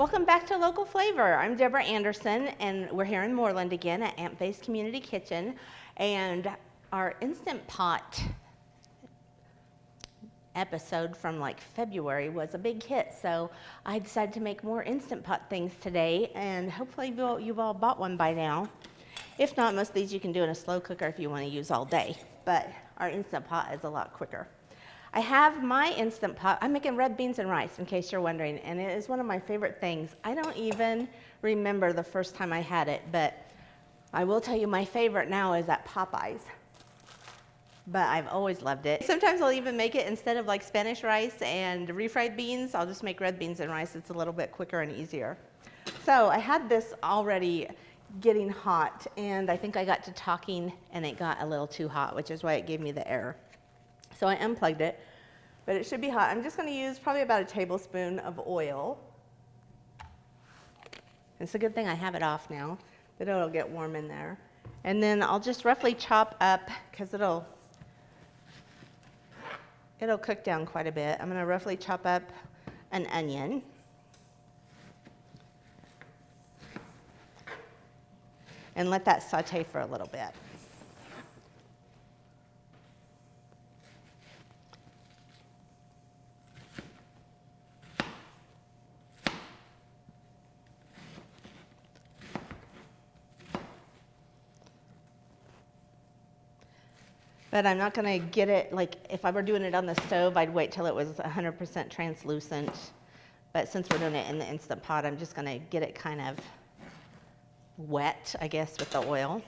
Welcome back to Local Flavor. I'm Deborah Anderson, and we're here in Moreland again at Ant Based Community Kitchen. And our Instant Pot episode from like February was a big hit, so I decided to make more Instant Pot things today, and hopefully you've all bought one by now. If not, most of these you can do in a slow cooker if you want to use all day, but our Instant Pot is a lot quicker. I have my Instant Pot. I'm making red beans and rice, in case you're wondering, and it is one of my favorite things. I don't even remember the first time I had it, but I will tell you my favorite now is at Popeyes. But I've always loved it. Sometimes I'll even make it instead of like Spanish rice and refried beans, I'll just make red beans and rice. It's a little bit quicker and easier. So I had this already getting hot, and I think I got to talking and it got a little too hot, which is why it gave me the error. So I unplugged it, but it should be hot. I'm just going to use probably about a tablespoon of oil. It's a good thing I have it off now, that it'll get warm in there. And then I'll just roughly chop up, because it'll cook down quite a bit. I'm going to roughly chop up an onion. And let that saute for a little bit. But I'm not going to get it, like if I were doing it on the stove, I'd wait till it was 100% translucent. But since we're doing it in the Instant Pot, I'm just going to get it kind of wet, I guess, with the oil.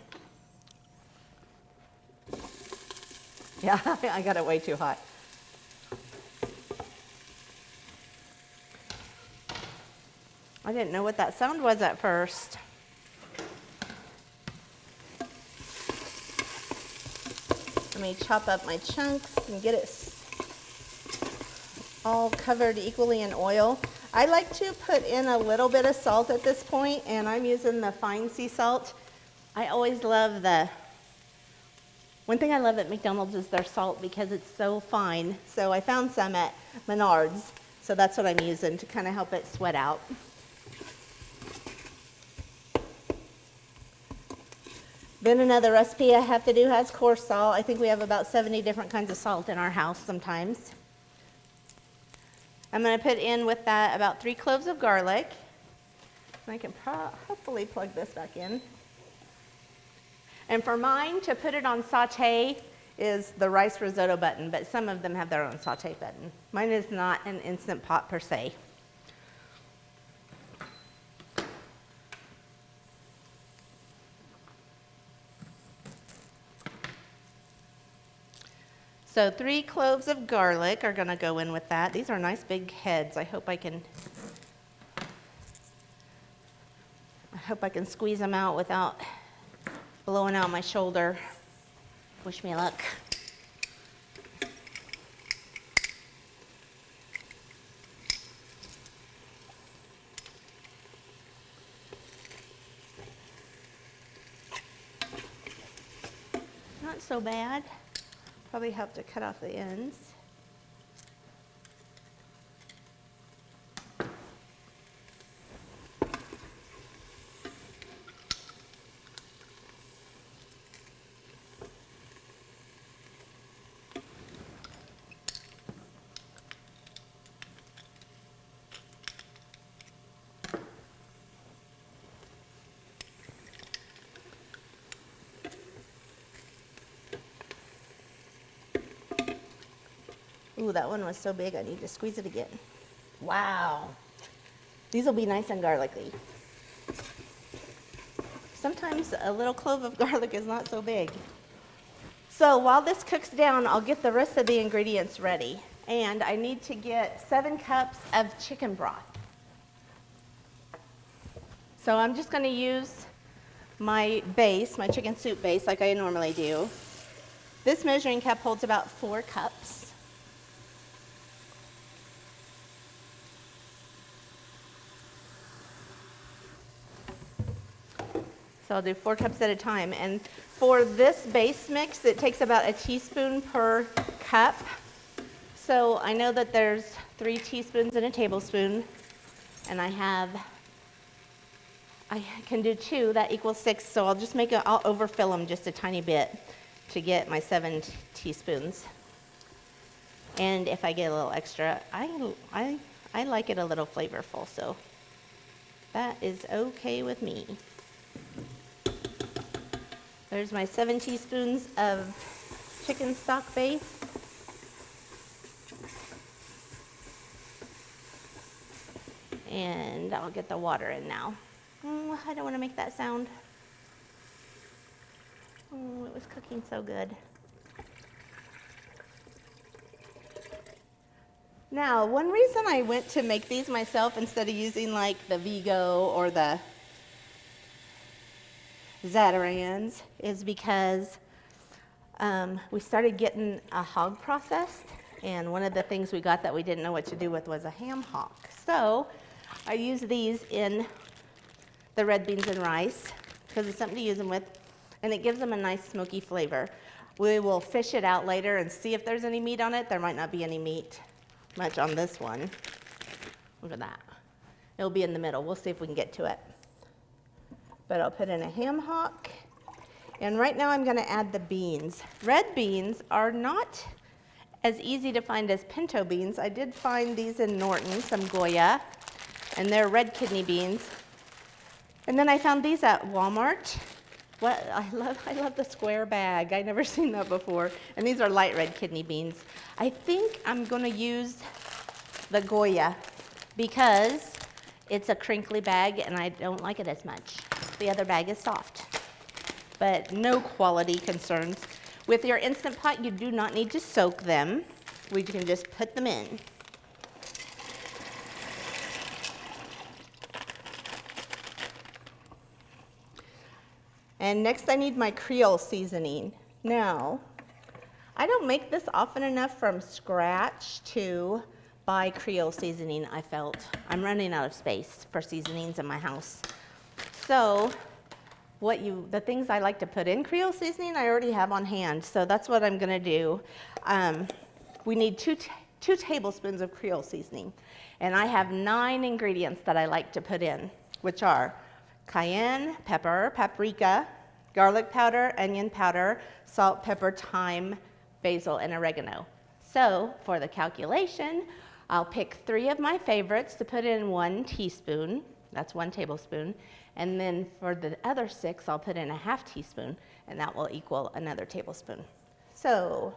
Yeah, I got it way too hot. I didn't know what that sound was at first. Let me chop up my chunks and get it all covered equally in oil. I like to put in a little bit of salt at this point, and I'm using the fine sea salt. I always love one thing I love at McDonald's is their salt because it's so fine. So I found some at Menards, so that's what I'm using to kind of help it sweat out. Then another recipe I have to do has coarse salt. I think we have about 70 different kinds of salt in our house sometimes. I'm going to put in with that about 3 cloves of garlic. And I can hopefully plug this back in. And for mine, to put it on saute is the rice risotto button, but some of them have their own saute button. Mine is not an Instant Pot per se. So 3 cloves of garlic are going to go in with that. These are nice big heads. I hope I can squeeze them out without blowing out my shoulder. Wish me luck. Not so bad. Probably have to cut off the ends. Ooh, that one was so big, I need to squeeze it again. Wow. These will be nice and garlicky. Sometimes a little clove of garlic is not so big. So while this cooks down, I'll get the rest of the ingredients ready. And I need to get 7 cups of chicken broth. So I'm just going to use my base, my chicken soup base, like I normally do. This measuring cup holds about 4 cups. So I'll do 4 cups at a time. And for this base mix, it takes about a teaspoon per cup. So I know that there's 3 teaspoons and a tablespoon. And I can do 2, that equals 6, so I'll overfill them just a tiny bit to get my 7 teaspoons. And if I get a little extra, I like it a little flavorful, so that is okay with me. There's my 7 teaspoons of chicken stock base. And I'll get the water in now. I don't want to make that sound. Oh, it was cooking so good. Now, one reason I went to make these myself instead of using like the Vigo or the Zatarans is because we started getting a hog processed, and one of the things we got that we didn't know what to do with was a ham hock. So I use these in the red beans and rice because it's something to use them with, and it gives them a nice smoky flavor. We will fish it out later and see if there's any meat on it. There might not be any meat much on this one. Look at that. It'll be in the middle. We'll see if we can get to it. But I'll put in a ham hock. And right now I'm going to add the beans. Red beans are not as easy to find as pinto beans. I did find these in Norton, some Goya, and they're red kidney beans. And then I found these at Walmart. I love the square bag. I've never seen that before. And these are light red kidney beans. I think I'm going to use the Goya because it's a crinkly bag and I don't like it as much. The other bag is soft, but no quality concerns. With your Instant Pot, you do not need to soak them. We can just put them in. And next I need my Creole seasoning. Now, I don't make this often enough from scratch to buy Creole seasoning, I felt. I'm running out of space for seasonings in my house. So the things I like to put in Creole seasoning, I already have on hand. So that's what I'm gonna do. We need two tablespoons of Creole seasoning. And I have 9 ingredients that I like to put in, which are cayenne, pepper, paprika, garlic powder, onion powder, salt, pepper, thyme, basil, and oregano. So for the calculation, I'll pick 3 of my favorites to put in 1 teaspoon. That's 1 tablespoon. And then for the other 6, I'll put in a ½ teaspoon, and that will equal another tablespoon. So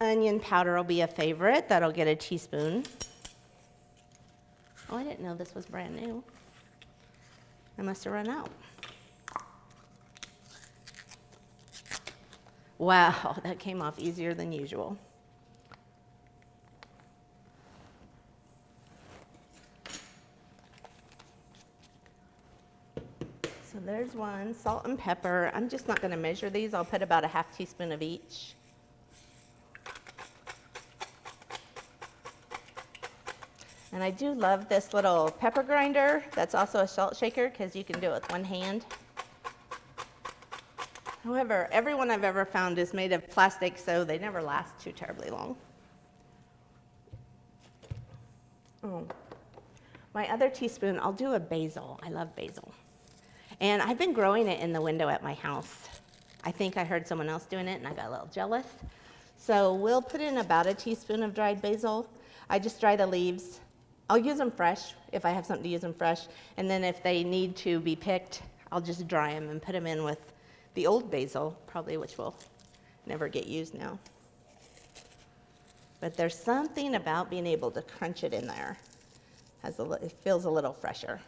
onion powder will be a favorite. That'll get a teaspoon. Oh, I didn't know this was brand new. I must have run out. Wow, that came off easier than usual. So there's 1, salt and pepper. I'm just not going to measure these. I'll put about a ½ teaspoon of each. And I do love this little pepper grinder. That's also a salt shaker because you can do it with 1 hand. However, everyone I've ever found is made of plastic, so they never last too terribly long. Oh. My other teaspoon, I'll do a basil. I love basil. And I've been growing it in the window at my house. I think I heard someone else doing it and I got a little jealous. So we'll put in about a teaspoon of dried basil. I just dry the leaves. I'll use them fresh if I have something to use them fresh. And then if they need to be picked, I'll just dry them and put them in with the old basil, probably, which will never get used now. But there's something about being able to crunch it in there. It feels a little fresher.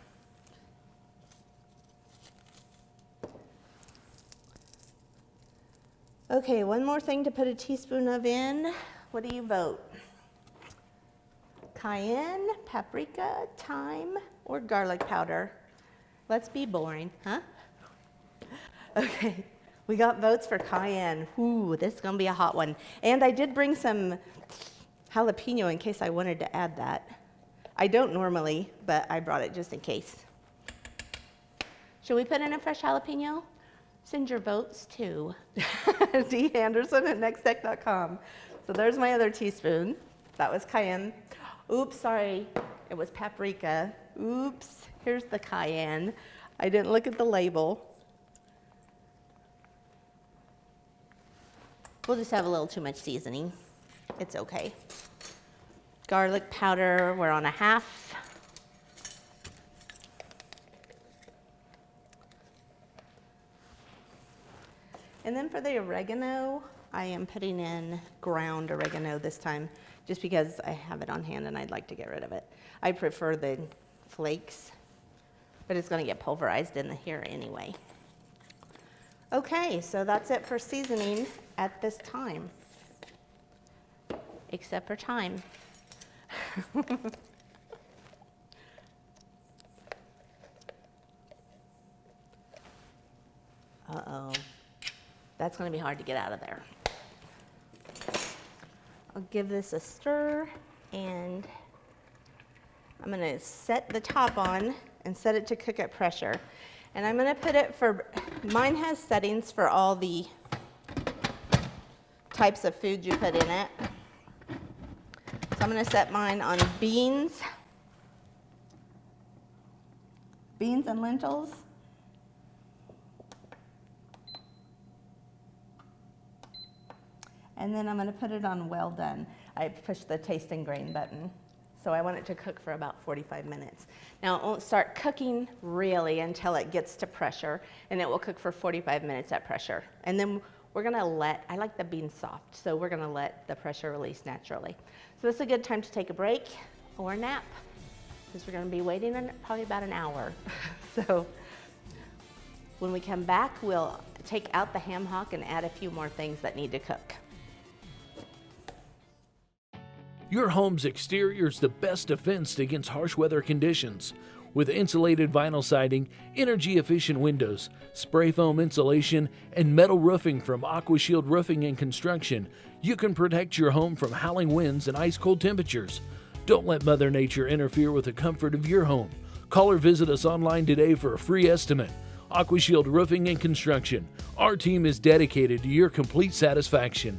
Okay, one more thing to put a teaspoon of in. What do you vote? Cayenne, paprika, thyme, or garlic powder? Let's be boring, huh? Okay, we got votes for cayenne. Ooh, this is gonna be a hot one. And I did bring some jalapeno in case I wanted to add that. I don't normally, but I brought it just in case. Should we put in a fresh jalapeno? Send your votes to danderson@nextech.com. So there's my other teaspoon. That was cayenne. Oops, sorry. It was paprika. Oops, here's the cayenne. I didn't look at the label. We'll just have a little too much seasoning. It's okay. Garlic powder, we're on a half. And then for the oregano, I am putting in ground oregano this time, just because I have it on hand and I'd like to get rid of it. I prefer the flakes, but it's going to get pulverized in here anyway. Okay, so that's it for seasoning at this time, except for time. Uh-oh. That's going to be hard to get out of there. I'll give this a stir, and I'm going to set the top on and set it to cook at pressure. And I'm going to put it for, mine has settings for all the types of food you put in it. So I'm going to set mine on beans and lentils. And then I'm going to put it on well done. I pushed the taste and grain button. So I want it to cook for about 45 minutes. Now it won't start cooking really until it gets to pressure, and it will cook for 45 minutes at pressure. And then we're going to I like the beans soft, so we're going to let the pressure release naturally. So this is a good time to take a break or a nap, because we're going to be waiting probably about an hour. So when we come back, we'll take out the ham hock and add a few more things that need to cook. Your home's exterior is the best defense against harsh weather conditions. With insulated vinyl siding, energy-efficient windows, spray foam insulation, and metal roofing from AquaShield Roofing and Construction, you can protect your home from howling winds and ice-cold temperatures. Don't let Mother Nature interfere with the comfort of your home. Call or visit us online today for a free estimate. AquaShield Roofing and Construction. Our team is dedicated to your complete satisfaction.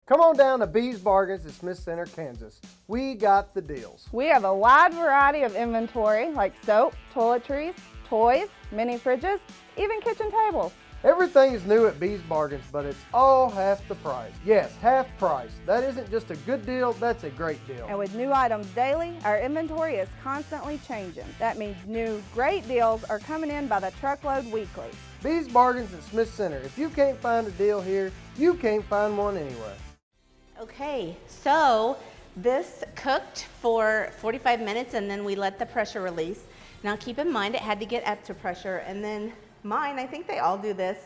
Come on down to Bees Bargains at Smith Center, Kansas. We got the deals. We have a wide variety of inventory like soap, toiletries, toys, mini fridges, even kitchen tables. Everything is new at Bees Bargains, but it's all half the price. Yes, half price. That isn't just a good deal, that's a great deal. And with new items daily, our inventory is constantly changing. That means new, great deals are coming in by the truckload weekly. Bees Bargains at Smith Center. If you can't find a deal here, you can't find one anywhere. Okay, so this cooked for 45 minutes and then we let the pressure release. Now keep in mind it had to get up to pressure, and then mine, I think they all do this.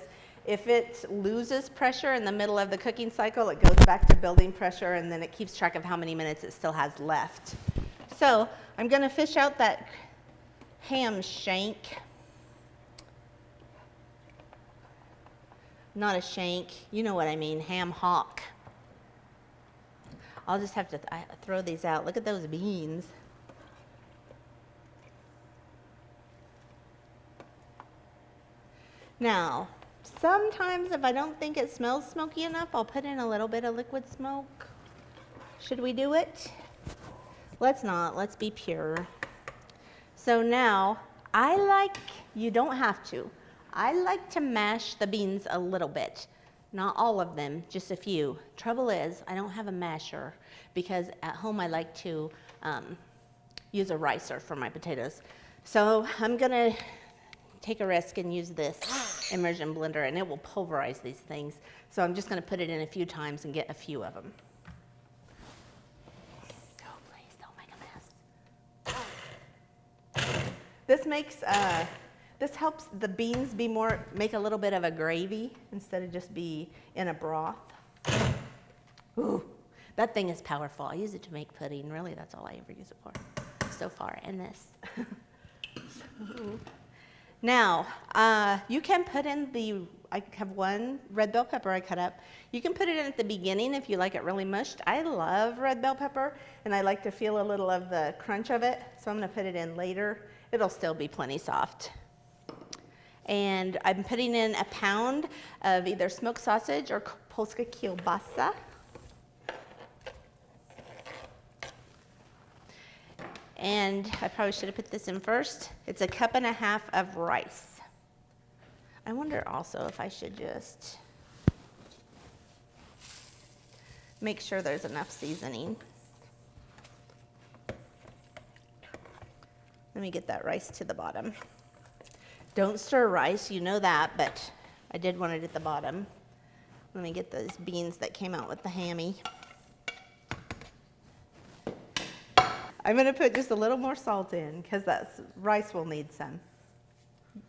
If it loses pressure in the middle of the cooking cycle, it goes back to building pressure, and then it keeps track of how many minutes it still has left. So I'm going to fish out that ham shank. Not a shank, you know what I mean, ham hock. I'll just have to throw these out. Look at those beans. Now, sometimes if I don't think it smells smoky enough, I'll put in a little bit of liquid smoke. Should we do it? Let's not. Let's be pure. So now, you don't have to. I like to mash the beans a little bit. Not all of them, just a few. Trouble is, I don't have a masher because at home I like to use a ricer for my potatoes. So I'm gonna take a risk and use this immersion blender, and it will pulverize these things. So I'm just gonna put it in a few times and get a few of them. Oh, please don't make a mess. This helps the beans make a little bit of a gravy instead of just be in a broth. Ooh, that thing is powerful. I use it to make pudding. Really, that's all I ever use it for so far, and this. Now, you can put in I have one red bell pepper I cut up. You can put it in at the beginning if you like it really mushed. I love red bell pepper, and I like to feel a little of the crunch of it, so I'm gonna put it in later. It'll still be plenty soft. And I'm putting in a pound of either smoked sausage or polska kielbasa. And I probably should have put this in first. It's 1.5 cups of rice. I wonder also if I should just make sure there's enough seasoning. Let me get that rice to the bottom. Don't stir rice, you know that, but I did want it at the bottom. Let me get those beans that came out with the hammy. I'm gonna put just a little more salt in because that rice will need some.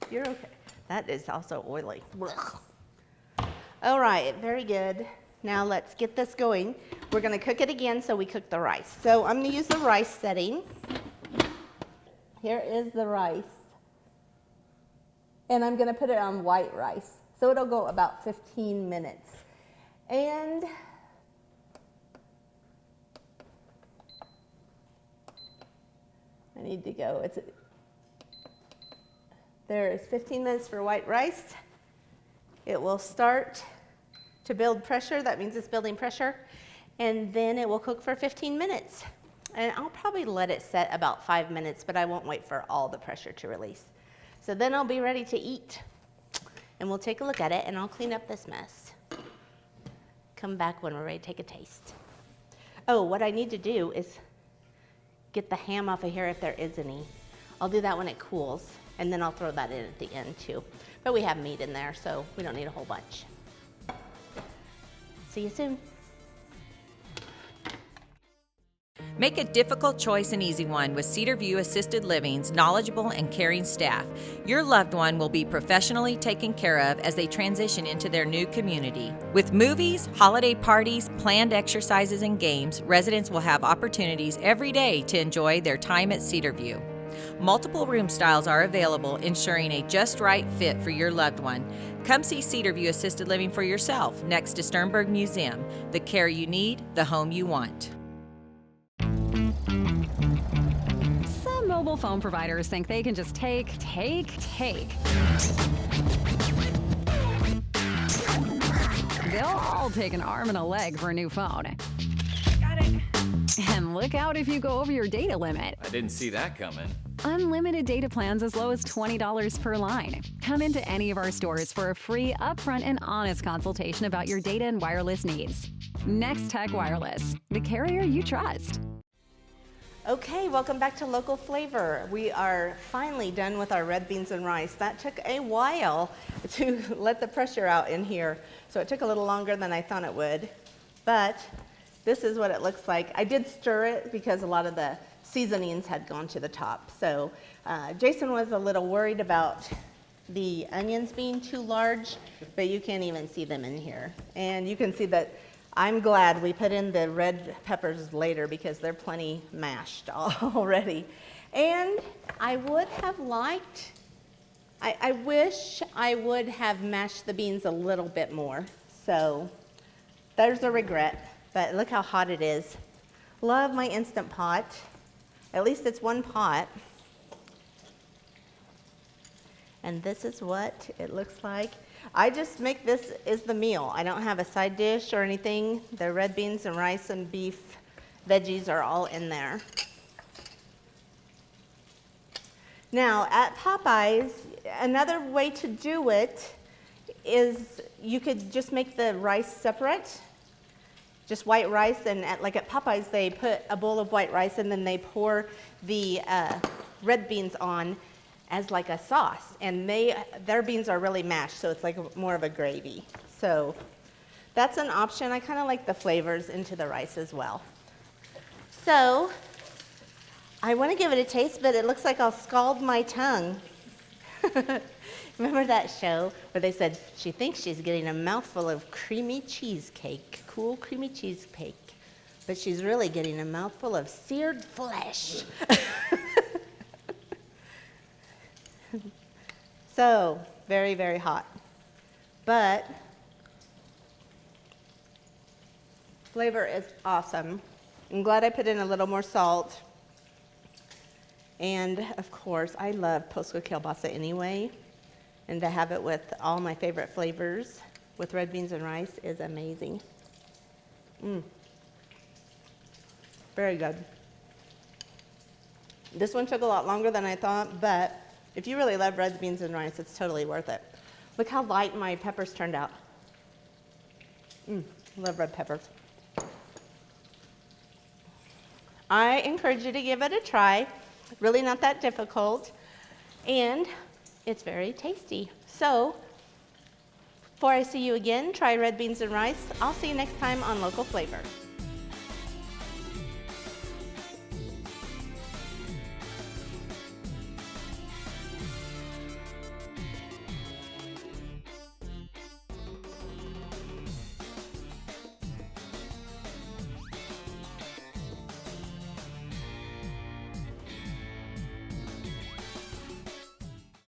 You're okay. That is also oily. All right, very good. Now let's get this going. We're gonna cook it again so we cook the rice. So I'm gonna use the rice setting. Here is the rice. And I'm gonna put it on white rice. So it'll go about 15 minutes. And I need to go. There is 15 minutes for white rice. It will start to build pressure. That means it's building pressure. And then it will cook for 15 minutes. And I'll probably let it set about 5 minutes, but I won't wait for all the pressure to release. So then I'll be ready to eat. And we'll take a look at it, and I'll clean up this mess. Come back when we're ready to take a taste. Oh, what I need to do is get the ham off of here if there is any. I'll do that when it cools, and then I'll throw that in at the end too. But we have meat in there, so we don't need a whole bunch. See you soon. Make a difficult choice an easy one with Cedar View Assisted Living's knowledgeable and caring staff. Your loved one will be professionally taken care of as they transition into their new community. With movies, holiday parties, planned exercises, and games, residents will have opportunities every day to enjoy their time at Cedar View. Multiple room styles are available, ensuring a just right fit for your loved one. Come see Cedar View Assisted Living for yourself next to Sternberg Museum. The care you need, the home you want. Some mobile phone providers think they can just take. They'll all take an arm and a leg for a new phone. Got it. And look out if you go over your data limit. I didn't see that coming. Unlimited data plans as low as $20 per line. Come into any of our stores for a free, upfront, and honest consultation about your data and wireless needs. Nex-Tech Wireless, the carrier you trust. Okay, welcome back to Local Flavor. We are finally done with our red beans and rice. That took a while to let the pressure out in here, so it took a little longer than I thought it would. But this is what it looks like. I did stir it because a lot of the seasonings had gone to the top. So Jason was a little worried about the onions being too large, but you can't even see them in here. And you can see that I'm glad we put in the red peppers later because they're plenty mashed already. And I would have liked, I wish I would have mashed the beans a little bit more. So there's a regret, but look how hot it is. Love my Instant Pot. At least it's one pot. And this is what it looks like. I just make this as the meal. I don't have a side dish or anything. The red beans and rice and beef veggies are all in there. Now, at Popeyes, another way to do it is you could just make the rice separate, just white rice, and like at Popeyes, they put a bowl of white rice and then they pour the red beans on as like a sauce, and their beans are really mashed, so it's like more of a gravy. So that's an option. I kind of like the flavors into the rice as well. So I want to give it a taste, but it looks like I'll scald my tongue. Remember that show where they said she thinks she's getting a mouthful of creamy cheesecake, cool creamy cheesecake, but she's really getting a mouthful of seared flesh. So, very, very hot. But flavor is awesome. I'm glad I put in a little more salt. And of course, I love Posco kielbasa anyway. And to have it with all my favorite flavors with red beans and rice is amazing. Very good. This one took a lot longer than I thought, but if you really love red beans and rice, it's totally worth it. Look how light my peppers turned out. Love red peppers. I encourage you to give it a try. Really not that difficult, and it's very tasty. So, before I see you again, try red beans and rice. I'll see you next time on Local Flavor.